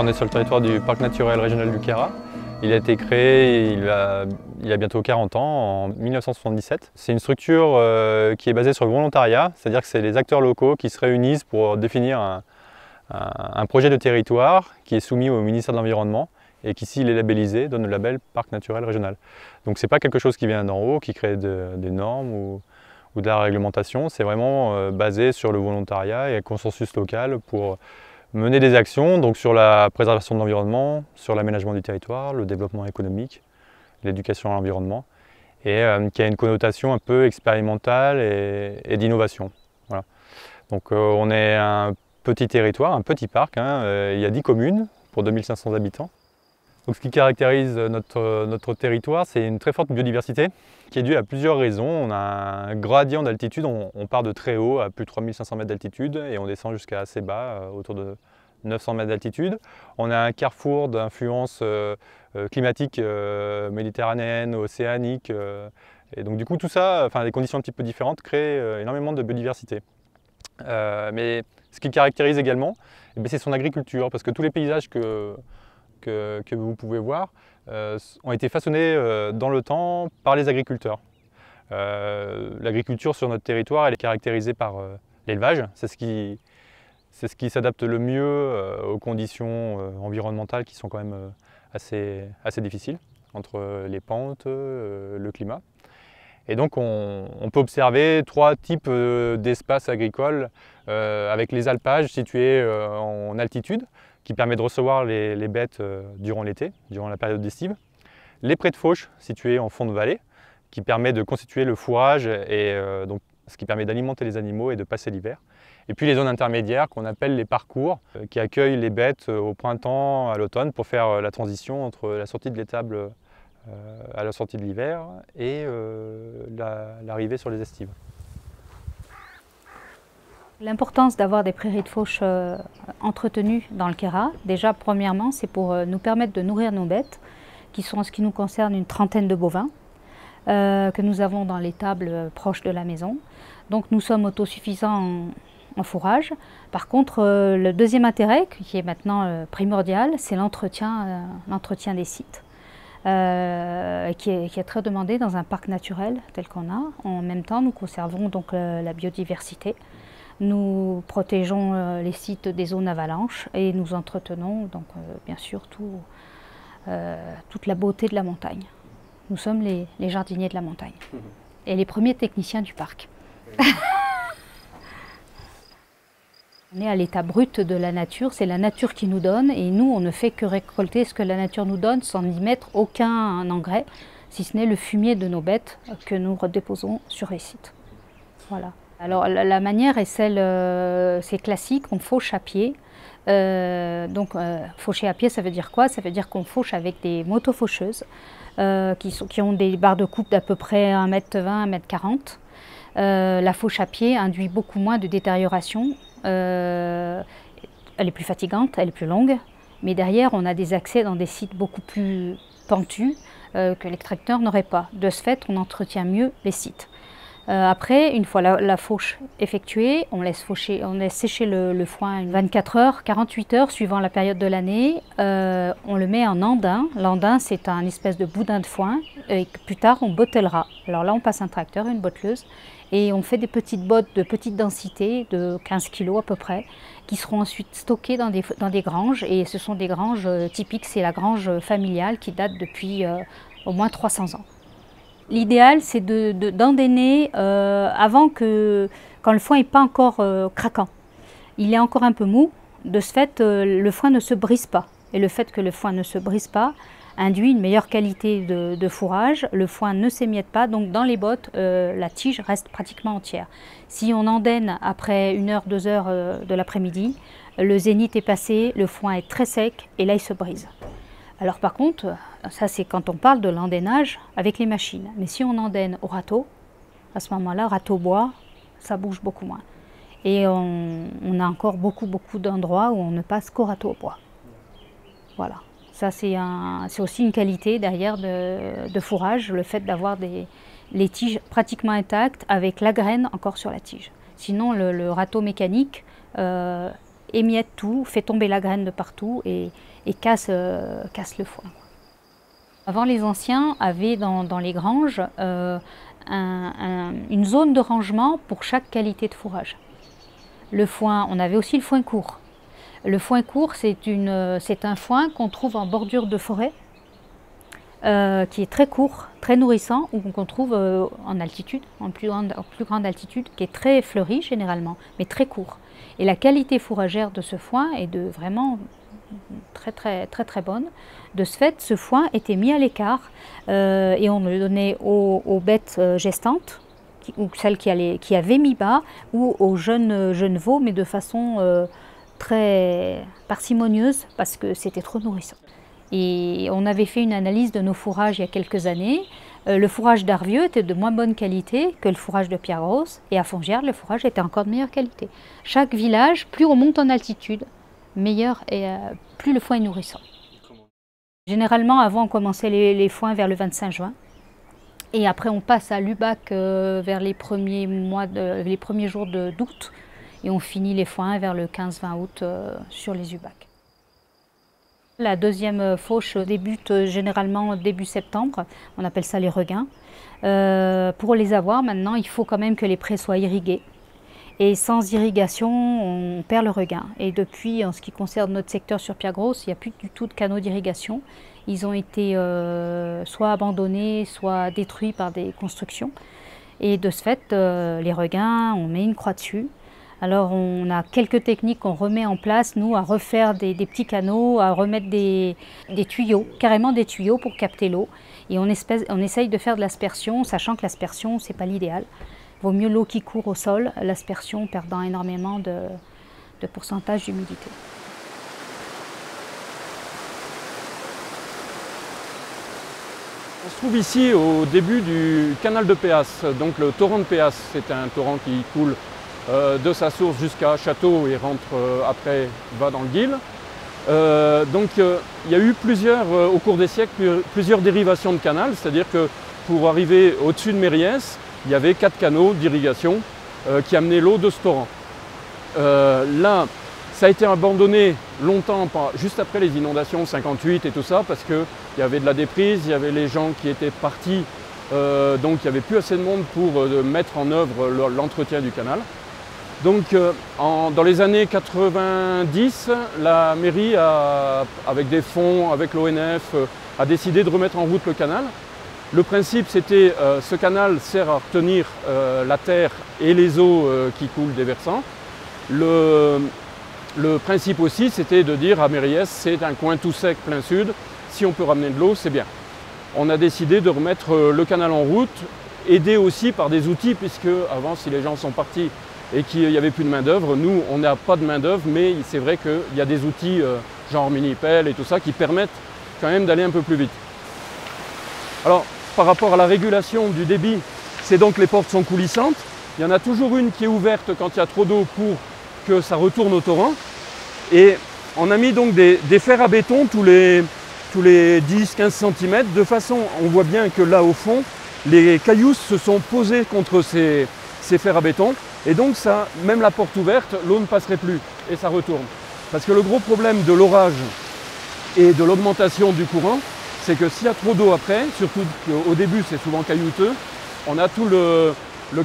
on est sur le territoire du parc naturel régional du Queyras. Il a été créé il y a bientôt 40 ans, en 1977. C'est une structure qui est basée sur le volontariat, c'est-à-dire que c'est les acteurs locaux qui se réunissent pour définir un projet de territoire qui est soumis au ministère de l'Environnement et qui, s'il est labellisé, donne le label parc naturel régional. Donc ce n'est pas quelque chose qui vient d'en haut, qui crée des normes ou de la réglementation, c'est vraiment basé sur le volontariat et un consensus local pour mener des actions donc sur la préservation de l'environnement, sur l'aménagement du territoire, le développement économique, l'éducation à l'environnement, et qui a une connotation un peu expérimentale et d'innovation. Voilà. Donc on est un petit territoire, un petit parc, il y a 10 communes pour 2500 habitants. Donc, ce qui caractérise notre territoire, c'est une très forte biodiversité qui est due à plusieurs raisons. On a un gradient d'altitude, on part de très haut, à plus de 3500 mètres d'altitude, et on descend jusqu'à assez bas, autour de 900 mètres d'altitude. On a un carrefour d'influence climatique méditerranéenne, océanique, et donc du coup tout ça, des conditions un petit peu différentes, créent énormément de biodiversité. Mais ce qui caractérise également, c'est son agriculture, parce que tous les paysages que vous pouvez voir ont été façonnés dans le temps par les agriculteurs. L'agriculture sur notre territoire, elle est caractérisée par l'élevage. C'est ce qui s'adapte le mieux aux conditions environnementales qui sont quand même assez difficiles, entre les pentes, le climat. Et donc on peut observer 3 types d'espaces agricoles avec les alpages situés en altitude, qui permet de recevoir les bêtes durant l'été, durant la période d'estive. Les prés de fauche, situés en fond de vallée, qui permet de constituer le fourrage, et donc, ce qui permet d'alimenter les animaux et de passer l'hiver. Et puis les zones intermédiaires qu'on appelle les parcours, qui accueillent les bêtes au printemps, à l'automne, pour faire la transition entre la sortie de l'étable à la sortie de l'hiver et l'arrivée sur les estives. L'importance d'avoir des prairies de fauche entretenues dans le Queyras, déjà premièrement, c'est pour nous permettre de nourrir nos bêtes, qui sont en ce qui nous concerne une trentaine de bovins, que nous avons dans l'étable proche de la maison. Donc nous sommes autosuffisants en fourrage. Par contre, le deuxième intérêt, qui est maintenant primordial, c'est l'entretien des sites. Qui est très demandé dans un parc naturel tel qu'on a. En même temps, nous conservons donc la biodiversité. Nous protégeons les sites des zones avalanches et nous entretenons donc bien sûr toute la beauté de la montagne. Nous sommes les jardiniers de la montagne et les premiers techniciens du parc. On est à l'état brut de la nature, c'est la nature qui nous donne et nous on ne fait que récolter ce que la nature nous donne sans y mettre aucun engrais, si ce n'est le fumier de nos bêtes que nous redéposons sur les sites. Voilà. Alors la manière est c'est classique, on fauche à pied. Faucher à pied, ça veut dire quoi? Ça veut dire qu'on fauche avec des moto-faucheuses qui ont des barres de coupe d'à peu près 1,20 m, 1,40 m. La fauche à pied induit beaucoup moins de détérioration. Elle est plus fatigante, elle est plus longue, mais derrière on a des accès dans des sites beaucoup plus pentus que les tracteurs n'auraient pas. De ce fait, on entretient mieux les sites. Après, une fois la fauche effectuée, on laisse sécher le foin 24 heures, 48 heures suivant la période de l'année. On le met en andin. L'andin, c'est un espèce de boudin de foin et plus tard on bottellera. Alors là, on passe un tracteur, une botteleuse, et on fait des petites bottes de petite densité, de 15 kg à peu près, qui seront ensuite stockées dans des granges. Et ce sont des granges typiques, c'est la grange familiale qui date depuis au moins 300 ans. L'idéal, c'est d'endainer quand le foin n'est pas encore craquant. Il est encore un peu mou, de ce fait, le foin ne se brise pas. Et le fait que le foin ne se brise pas induit une meilleure qualité de fourrage. Le foin ne s'émiette pas, donc dans les bottes, la tige reste pratiquement entière. Si on endaine après 1 heure, 2 heures de l'après-midi, le zénith est passé, le foin est très sec et là il se brise. Alors par contre, ça c'est quand on parle de l'endainage avec les machines. Mais si on endaine au râteau, à ce moment-là, râteau bois, ça bouge beaucoup moins. Et on a encore beaucoup d'endroits où on ne passe qu'au râteau bois. Voilà. Ça c'est aussi une qualité derrière de fourrage, le fait d'avoir les tiges pratiquement intactes avec la graine encore sur la tige. Sinon le râteau mécanique émiette tout, fait tomber la graine de partout et casse le foin. Avant, les anciens avaient dans les granges une zone de rangement pour chaque qualité de fourrage. Le foin, on avait aussi le foin court. Le foin court, c'est un foin qu'on trouve en bordure de forêt, qui est très court, très nourrissant, ou qu'on trouve en altitude, en plus grande altitude, qui est très fleuri généralement, mais très court. Et la qualité fourragère de ce foin est vraiment très bonne. De ce fait, ce foin était mis à l'écart et on le donnait aux bêtes gestantes, ou celles qui avaient mis bas, ou aux jeunes veaux, mais de façon très parcimonieuse, parce que c'était trop nourrissant. Et on avait fait une analyse de nos fourrages il y a quelques années. Le fourrage d'Arvieux était de moins bonne qualité que le fourrage de Pierre-Grosse, et à Fongières, le fourrage était encore de meilleure qualité. Chaque village, plus on monte en altitude, meilleur et plus le foin est nourrissant. Généralement, avant, on commençait les foins vers le 25 juin. Et après, on passe à l'UBAC vers les premiers jours d'août. Et on finit les foins vers le 15-20 août sur les UBAC. La deuxième fauche débute généralement début septembre. On appelle ça les regains. Pour les avoir, maintenant, il faut quand même que les prés soient irrigués. Et sans irrigation, on perd le regain. Et depuis, en ce qui concerne notre secteur sur Pierre-Grosse, il n'y a plus du tout de canaux d'irrigation. Ils ont été soit abandonnés, soit détruits par des constructions. Et de ce fait, les regains, on met une croix dessus. Alors on a quelques techniques qu'on remet en place, nous, à refaire des petits canaux, à remettre des tuyaux, carrément des tuyaux pour capter l'eau. Et on essaye de faire de l'aspersion, sachant que l'aspersion, ce n'est pas l'idéal. Il vaut mieux l'eau qui court au sol, l'aspersion perdant énormément de pourcentage d'humidité. On se trouve ici au début du canal de Péas, donc le torrent de Péas. C'est un torrent qui coule de sa source jusqu'à Château et rentre après, va dans le Guil. Il y a eu au cours des siècles, plusieurs dérivations de canal, c'est-à-dire que pour arriver au-dessus de Mériès, il y avait 4 canaux d'irrigation qui amenaient l'eau de ce torrent. Là, ça a été abandonné longtemps, juste après les inondations 58 et tout ça, parce qu'il y avait de la déprise, il y avait les gens qui étaient partis, donc il n'y avait plus assez de monde pour mettre en œuvre l'entretien du canal. Donc dans les années 90, la mairie, avec des fonds, avec l'ONF, a décidé de remettre en route le canal. Le principe, c'était ce canal sert à retenir la terre et les eaux qui coulent des versants. Le principe aussi, c'était de dire à Mériès, c'est un coin tout sec plein sud, si on peut ramener de l'eau, c'est bien. On a décidé de remettre le canal en route, aidé aussi par des outils, puisque avant, si les gens sont partis et qu'il n'y avait plus de main d'œuvre, nous, on n'a pas de main d'œuvre, mais c'est vrai qu'il y a des outils genre mini-pelle et tout ça qui permettent quand même d'aller un peu plus vite. Alors, par rapport à la régulation du débit, c'est donc les portes sont coulissantes. Il y en a toujours une qui est ouverte quand il y a trop d'eau pour que ça retourne au torrent. Et on a mis donc des fers à béton tous les 10-15 cm, de façon, on voit bien que là au fond, les cailloux se sont posés contre ces fers à béton. Et donc ça, même la porte ouverte, l'eau ne passerait plus et ça retourne. Parce que le gros problème de l'orage et de l'augmentation du courant, c'est que s'il y a trop d'eau après, surtout au début c'est souvent caillouteux, on a tout le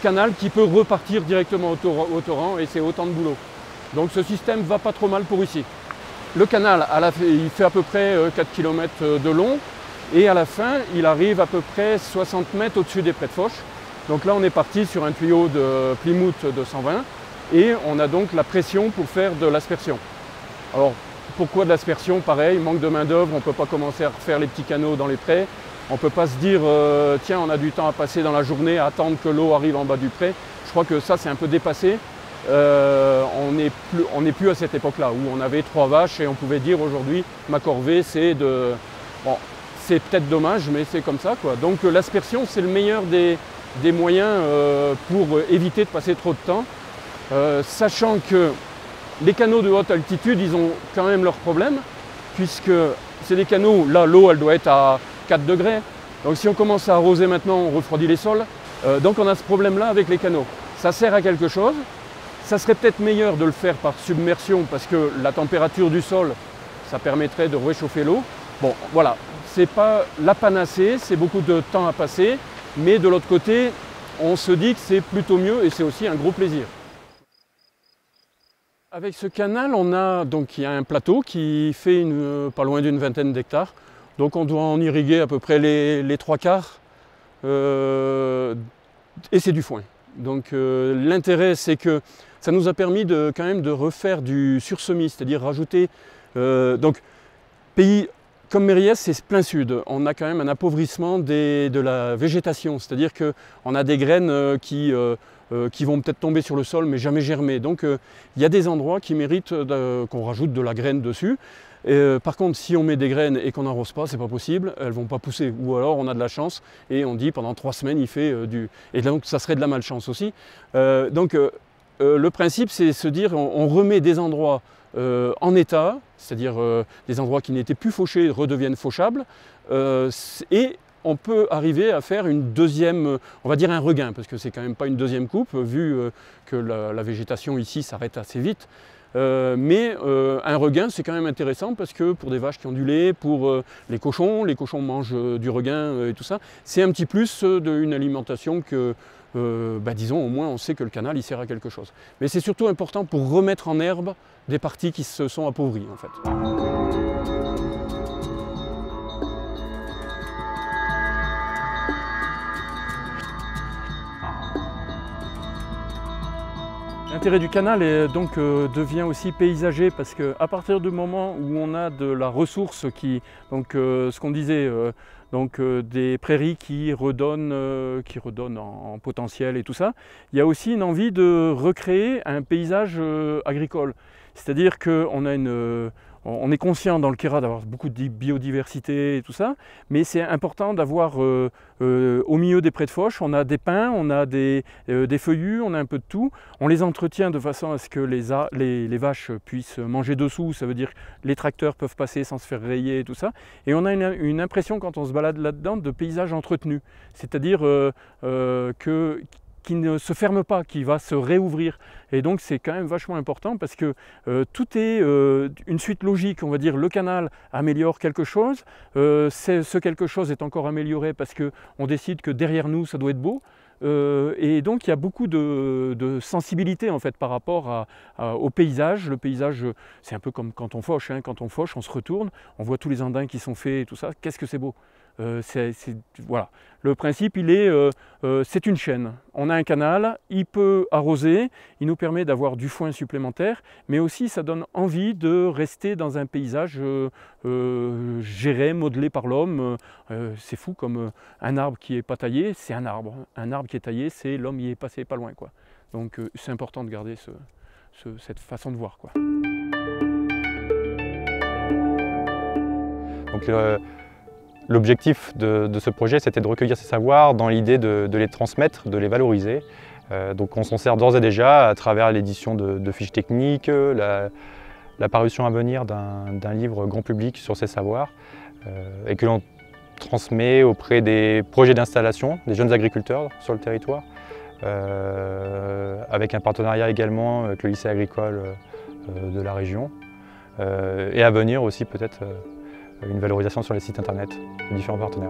canal qui peut repartir directement au torrent et c'est autant de boulot. Donc ce système va pas trop mal pour ici. Le canal, il fait à peu près 4 km de long et à la fin, il arrive à peu près 60 mètres au-dessus des prés de Foch. Donc là, on est parti sur un tuyau de Plymouth de 120 et on a donc la pression pour faire de l'aspersion. Alors, pourquoi de l'aspersion? Pareil, manque de main d'œuvre, on ne peut pas commencer à refaire les petits canaux dans les prés. On ne peut pas se dire, tiens, on a du temps à passer dans la journée, à attendre que l'eau arrive en bas du pré. Je crois que ça, c'est un peu dépassé. On n'est plus à cette époque-là, où on avait 3 vaches et on pouvait dire aujourd'hui, ma corvée, c'est de... Bon, c'est peut-être dommage, mais c'est comme ça, quoi. Donc l'aspersion, c'est le meilleur des moyens pour éviter de passer trop de temps, sachant que les canaux de haute altitude, ils ont quand même leurs problèmes, puisque c'est des canaux, là l'eau elle doit être à 4 degrés, donc si on commence à arroser maintenant, on refroidit les sols, donc on a ce problème-là avec les canaux. Ça sert à quelque chose, Ça serait peut-être meilleur de le faire par submersion parce que la température du sol, ça permettrait de réchauffer l'eau. Bon, voilà, c'est pas la panacée, c'est beaucoup de temps à passer, mais de l'autre côté, on se dit que c'est plutôt mieux et c'est aussi un gros plaisir. Avec ce canal, il y a un plateau qui fait pas loin d'une vingtaine d'hectares. Donc on doit en irriguer à peu près les 3/4 et c'est du foin. Donc l'intérêt, c'est que ça nous a permis quand même de refaire du sursemis, c'est-à-dire rajouter. Donc pays comme Mériès, c'est plein sud. On a quand même un appauvrissement de la végétation, c'est-à-dire qu'on a des graines qui vont peut-être tomber sur le sol mais jamais germer. Donc il y a des endroits qui méritent qu'on rajoute de la graine dessus. Par contre, si on met des graines et qu'on n'arrose pas, c'est pas possible, elles vont pas pousser. Ou alors on a de la chance et on dit pendant 3 semaines il fait du... Et donc ça serait de la malchance aussi. Le principe, c'est se dire on remet des endroits en état, c'est-à-dire des endroits qui n'étaient plus fauchés redeviennent fauchables, et on peut arriver à faire une deuxième, on va dire un regain, parce que c'est quand même pas une deuxième coupe, vu que la végétation ici s'arrête assez vite. Mais un regain, c'est quand même intéressant parce que pour des vaches qui ont du lait, pour les cochons mangent du regain et tout ça, c'est un petit plus d'une alimentation que, disons, au moins on sait que le canal il sert à quelque chose. Mais c'est surtout important pour remettre en herbe des parties qui se sont appauvries en fait. L'intérêt du canal devient aussi paysager parce qu'à partir du moment où on a de la ressource ce qu'on disait, des prairies qui redonnent en potentiel et tout ça, il y a aussi une envie de recréer un paysage agricole. C'est-à-dire on est conscient dans le Queyras d'avoir beaucoup de biodiversité et tout ça, mais c'est important d'avoir au milieu des prés de fauche, on a des pins, on a des feuillus, on a un peu de tout. On les entretient de façon à ce que les vaches puissent manger dessous, ça veut dire que les tracteurs peuvent passer sans se faire rayer et tout ça. Et on a une impression quand on se balade là-dedans de paysage entretenu, c'est-à-dire qui ne se ferme pas, qui va se réouvrir. Et donc c'est quand même vachement important parce que tout est une suite logique. On va dire le canal améliore quelque chose, ce quelque chose est encore amélioré parce qu'on décide que derrière nous ça doit être beau. Et donc il y a beaucoup de sensibilité en fait par rapport au paysage. Le paysage, c'est un peu comme quand on fauche, hein. Quand on fauche, on se retourne, on voit tous les andins qui sont faits et tout ça. Qu'est-ce que c'est beau! Voilà. Le principe, c'est une chaîne. On a un canal, il peut arroser, il nous permet d'avoir du foin supplémentaire, mais aussi ça donne envie de rester dans un paysage géré, modelé par l'homme. C'est fou comme un arbre qui n'est pas taillé, c'est un arbre. Un arbre qui est taillé, c'est l'homme y est passé pas loin, quoi. Donc c'est important de garder cette façon de voir, quoi. Donc, l'objectif de ce projet, c'était de recueillir ces savoirs dans l'idée de les transmettre, de les valoriser. Donc on s'en sert d'ores et déjà à travers l'édition de fiches techniques, la parution à venir d'un livre grand public sur ces savoirs, et que l'on transmet auprès des projets d'installation des jeunes agriculteurs sur le territoire, avec un partenariat également avec le lycée agricole de la région, et à venir aussi peut-être une valorisation sur les sites internet de différents partenaires.